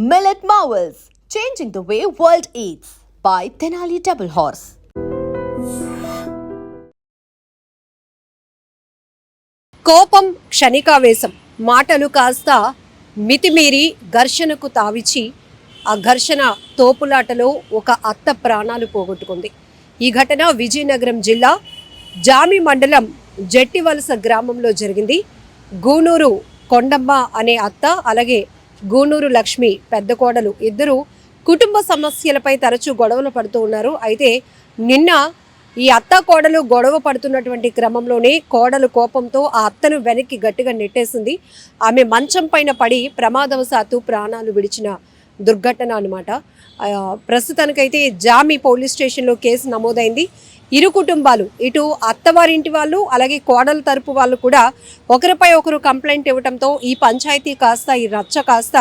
Millet Marvels, changing the way world eats by Tenali Double Horse. కోపం క్షణికావేశం, మాటలు కాస్త మితిమీరి ఘర్షణకు తావిచి ఆ ఘర్షణ తోపులాటలో ఒక అత్త ప్రాణాలు పోగొట్టుకుంది. ఈ ఘటన విజయనగరం జిల్లా జామి మండలం జట్టివలస గ్రామంలో జరిగింది. గూనూరు కొండమ్మ అనే అత్త, అలాగే గూనూరు లక్ష్మి పెద్ద కోడలు ఇద్దరు కుటుంబ సమస్యలపై తరచూ గొడవలు పడుతూ ఉన్నారు. అయితే నిన్న ఈ అత్త కోడలు గొడవ పడుతున్నటువంటి క్రమంలోనే కోడలు కోపంతో ఆ అత్తను వెనక్కి గట్టిగా నెట్టేసింది. ఆమె మంచం పైన పడి ప్రమాదవశాత్తు ప్రాణాలు విడిచిన దుర్ఘటన అన్నమాట. ప్రస్తుతానికైతే జామి పోలీస్ స్టేషన్లో కేసు నమోదైంది. ఇరు కుటుంబాలు, ఇటు అత్తవారింటి వాళ్ళు అలాగే కోడల తరపు వాళ్ళు కూడా ఒకరిపై ఒకరు కంప్లైంట్ ఇవ్వడంతో ఈ పంచాయతీ కాస్త, ఈ రచ్చ కాస్త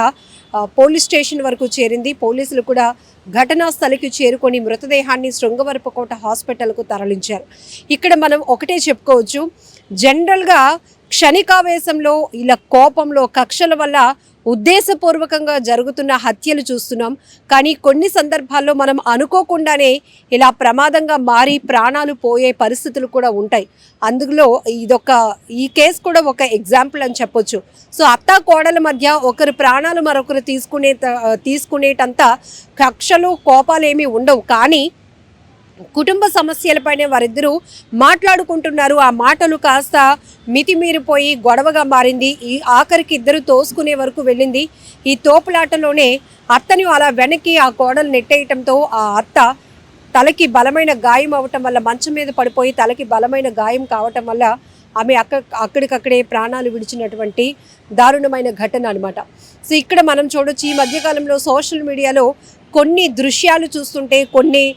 పోలీస్ స్టేషన్ వరకు చేరింది. పోలీసులు కూడా ఘటనా స్థలికి చేరుకొని మృతదేహాన్ని శృంగవరపుకోట హాస్పిటల్కు తరలించారు. ఇక్కడ మనం ఒకటే చెప్పుకోవచ్చు, జనరల్గా క్షణికావేశంలో, ఇలా కోపంలో, కక్షల వల్ల ఉద్దేశపూర్వకంగా జరుగుతున్న హత్యలు చూస్తున్నాం. కానీ కొన్ని సందర్భాల్లో మనం అనుకోకుండానే ఇలా ప్రమాదంగా మారి ప్రాణాలు పోయే పరిస్థితులు కూడా ఉంటాయి. అందులో ఈ కేసు కూడా ఒక ఎగ్జాంపుల్ అని చెప్పొచ్చు. సో అత్త కోడల మధ్య ఒకరు ప్రాణాలు మరొకరు తీసుకునేటంత కక్షలు, కోపాలు ఏమీ ఉండవు. కానీ కుటుంబ సమస్యలపైనే వారిద్దరూ మాట్లాడుకుంటున్నారు. ఆ మాటలు కాస్త మితిమీరిపోయి గొడవగా మారింది. ఈ ఆఖరికి ఇద్దరు తోసుకునే వరకు వెళ్ళింది. ఈ తోపులాటలోనే అత్తని అలా వెనక్కి ఆ కోడలు నెట్టేయటంతో ఆ అత్త తలకి బలమైన గాయం అవటం వల్ల, మంచం మీద పడిపోయి తలకి బలమైన గాయం కావటం వల్ల ఆమె అక్కడికక్కడే ప్రాణాలు విడిచినటువంటి దారుణమైన ఘటన అనమాట. సో ఇక్కడ మనం చూడొచ్చు, ఈ మధ్యకాలంలో సోషల్ మీడియాలో కొన్ని దృశ్యాలు చూస్తుంటే, కొన్ని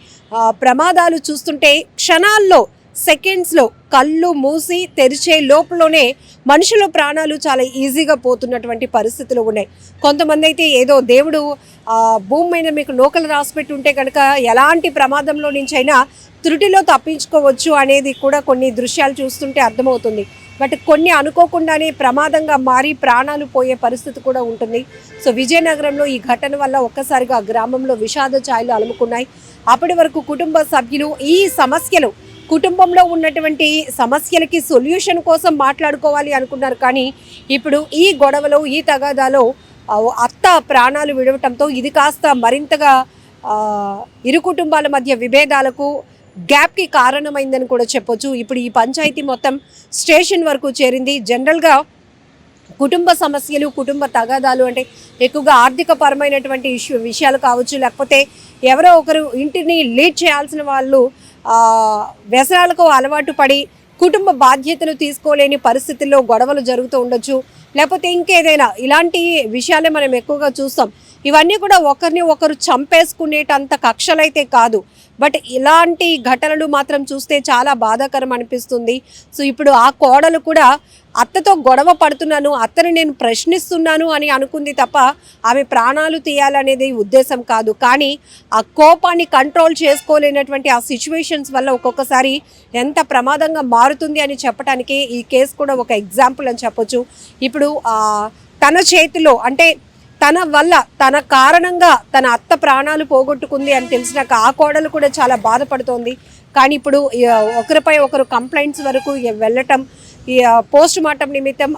ప్రమాదాలు చూస్తుంటే క్షణాల్లో, సెకండ్స్లో కళ్ళు మూసి తెరిచే లోపలనే మనుషుల ప్రాణాలు చాలా ఈజీగా పోతున్నటువంటి పరిస్థితులు ఉన్నాయి. కొంతమంది అయితే ఏదో దేవుడు భూమి మీద మీకు నూకలు రాసిపెట్టి ఉంటే కనుక ఎలాంటి ప్రమాదంలో నుంచైనా త్రుటిలో తప్పించుకోవచ్చు అనేది కూడా కొన్ని దృశ్యాలు చూస్తుంటే అర్థమవుతుంది. బట్ కొన్ని అనుకోకుండానే ప్రమాదంగా మారి ప్రాణాలు పోయే పరిస్థితి కూడా ఉంటుంది. సో విజయనగరంలో ఈ ఘటన వల్ల ఒక్కసారిగా గ్రామంలో విషాద ఛాయలు అలుముకున్నాయి. అప్పటి వరకు కుటుంబ సభ్యులు ఈ సమస్యలు, కుటుంబంలో ఉన్నటువంటి సమస్యలకి సొల్యూషన్ కోసం మాట్లాడుకోవాలి అనుకున్నారు. కానీ ఇప్పుడు ఈ గొడవలో, ఈ తగాదాలో అత్త ప్రాణాలు విడవటంతో ఇది కాస్త మరింతగా ఇరు కుటుంబాల మధ్య విభేదాలకు, గ్యాప్కి కారణమైందని కూడా చెప్పొచ్చు. ఇప్పుడు ఈ పంచాయతీ మొత్తం స్టేషన్ వరకు చేరింది. జనరల్గా కుటుంబ సమస్యలు, కుటుంబ తగాదాలు అంటే ఎక్కువగా ఆర్థిక పరమైనటువంటి విషయాలు కావచ్చు, లేకపోతే ఎవరో ఒకరు ఇంటిని లీడ్ చేయాల్సిన వాళ్ళు వ్యసనాలకు అలవాటు పడి కుటుంబ బాధ్యతలు తీసుకోలేని పరిస్థితుల్లో గొడవలు జరుగుతూ ఉండొచ్చు, లేకపోతే ఇంకేదైనా ఇలాంటి విషయాలే మనం ఎక్కువగా చూస్తాం. ఇవన్నీ కూడా ఒకరిని ఒకరు చంపేసుకునేటంత కక్షలైతే కాదు, బట్ ఇలాంటి ఘటనలు మాత్రం చూస్తే చాలా బాధాకరం అనిపిస్తుంది. సో ఇప్పుడు ఆ కోడలు కూడా అత్తతో గొడవ పడుతున్నాను, అత్తని నేను ప్రశ్నిస్తున్నాను అని అనుకుంది తప్ప ఆమె ప్రాణాలు తీయాలనేది ఉద్దేశం కాదు. కానీ ఆ కోపాన్ని కంట్రోల్ చేసుకోలేనటువంటి ఆ సిచ్యువేషన్స్ వల్ల ఒక్కొక్కసారి ఎంత ప్రమాదంగా మారుతుంది అని చెప్పడానికి ఈ కేసు కూడా ఒక ఎగ్జాంపుల్ అని చెప్పొచ్చు. ఇప్పుడు తన చేతిలో, అంటే తన వల్ల, తన కారణంగా తన అత్త ప్రాణాలు పోగొట్టుకుంది అని తెలిసినాక ఆ కోడలు కూడా చాలా బాధపడుతోంది. కానీ ఇప్పుడు ఒకరిపై ఒకరు కంప్లైంట్స్ వరకు వెళ్ళటం, ఈ పోస్ట్ మార్టం నిమిత్తం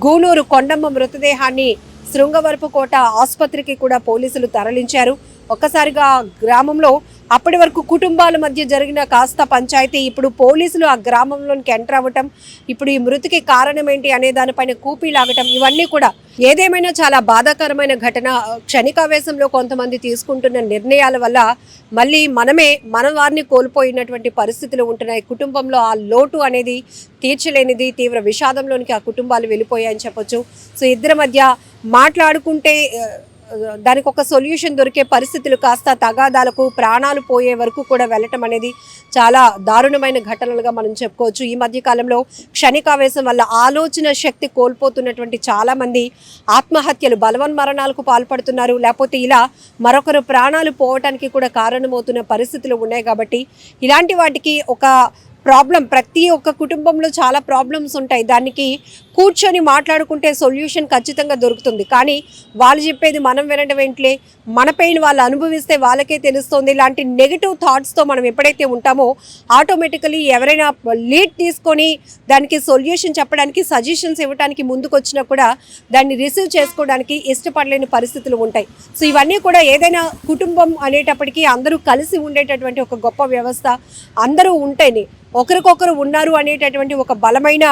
గూనూరు కొండమ్మ మృతదేహాన్ని శృంగవరపుకోట ఆసుపత్రికి కూడా పోలీసులు తరలించారు. ఒక్కసారిగా గ్రామంలో అప్పటి వరకు కుటుంబాల మధ్య జరిగిన కాస్త పంచాయతీ ఇప్పుడు పోలీసులు ఆ గ్రామంలోనికి ఎంటర్ అవ్వటం, ఇప్పుడు ఈ మృతికి కారణం ఏంటి అనే దానిపైన కూపీ లాగటం, ఇవన్నీ కూడా ఏదేమైనా చాలా బాధాకరమైన ఘటన. క్షణికావేశంలో కొంతమంది తీసుకుంటున్న నిర్ణయాల వల్ల మళ్ళీ మన వారిని కోల్పోయినటువంటి పరిస్థితులు ఉంటున్నాయి. కుటుంబంలో ఆ లోటు అనేది తీర్చలేనిది, తీవ్ర విషాదంలోనికి ఆ కుటుంబాలు వెళ్ళిపోయాయని చెప్పొచ్చు. సో ఇద్దరి మధ్య మాట్లాడుకుంటే దానికి ఒక సొల్యూషన్ దొరికే పరిస్థితులు కాస్త తగాదాలకు, ప్రాణాలు పోయే వరకు కూడా వెళ్ళటం అనేది చాలా దారుణమైన ఘటనలుగా మనం చెప్పుకోవచ్చు. ఈ మధ్య కాలంలో క్షణికావేశం వల్ల ఆలోచన శక్తి కోల్పోతున్నటువంటి చాలామంది ఆత్మహత్యలు, బలవన్మరణాలకు పాల్పడుతున్నారు. లేకపోతే ఇలా మరొకరు ప్రాణాలు పోవటానికి కూడా కారణమవుతున్న పరిస్థితులు ఉన్నాయి. కాబట్టి ఇలాంటి వాటికి ఒక ప్రాబ్లం, ప్రతి ఒక్క కుటుంబంలో చాలా ప్రాబ్లమ్స్ ఉంటాయి. దానికి కూర్చొని మాట్లాడుకుంటే సొల్యూషన్ ఖచ్చితంగా దొరుకుతుంది. కానీ వాళ్ళు చెప్పేది మనం వినడం ఏంట్లే, మన పెయిన్ వాళ్ళు అనుభవిస్తే వాళ్ళకే తెలుస్తుంది. ఇలాంటి నెగిటివ్ థాట్స్తో మనం ఎప్పుడైతే ఉంటామో ఆటోమేటికలీ ఎవరైనా లీడ్ తీసుకొని దానికి సొల్యూషన్ చెప్పడానికి, సజెషన్స్ ఇవ్వడానికి ముందుకు వచ్చినా కూడా దాన్ని రిసీవ్ చేసుకోవడానికి ఇష్టపడలేని పరిస్థితులు ఉంటాయి. సో ఇవన్నీ కూడా ఏదైనా కుటుంబం అనేటప్పటికీ అందరూ కలిసి ఉండేటటువంటి ఒక గొప్ప వ్యవస్థ. అందరూ ఉంటేనే ఒకరికొకరు ఉన్నారు అనేటటువంటి ఒక బలమైన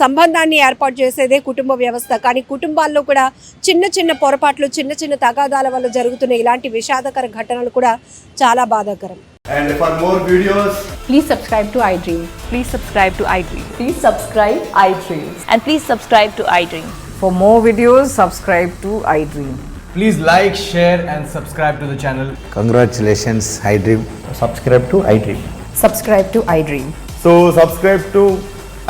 సంబంధాన్ని ఏర్పాటు చేసేదే కుటుంబ వ్యవస్థ. కానీ కుటుంబాల్లో కూడా చిన్న చిన్న పొరపాట్లు, చిన్న చిన్న తగాదాల వల్ల జరుగుతున్న ఇలాంటి విషాదకర ఘటనలు కూడా చాలా బాధాకరం. And for more videos, Please subscribe to iDream. Please subscribe to iDream. Please subscribe iDream. And please subscribe to iDream. For more videos, subscribe to iDream. please like, share and subscribe to the channel. Congratulations, iDream. Subscribe to iDream. Subscribe to iDream. So subscribe to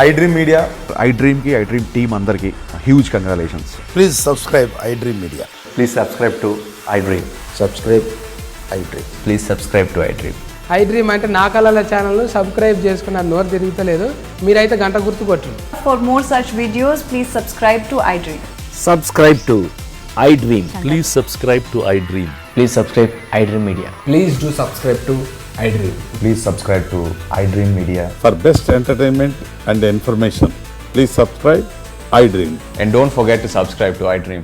iDream Media. iDream ki iDream team andarki huge congratulations. Please subscribe iDream Media. Please subscribe to iDream. Subscribe iDream. Please subscribe to iDream. iDream అంటే నా కళల channel subscribe చేసుకున్న నోరు తిరుగుతలేదు, మీరైతే గంట గుర్తు కొట్టండి. For more such videos, please subscribe to iDream. Subscribe to iDream. Please subscribe to iDream. Please subscribe iDream Media. Please do subscribe to iDream. Please subscribe to iDream Media. For best entertainment and information, please subscribe iDream. And don't forget to subscribe to iDream.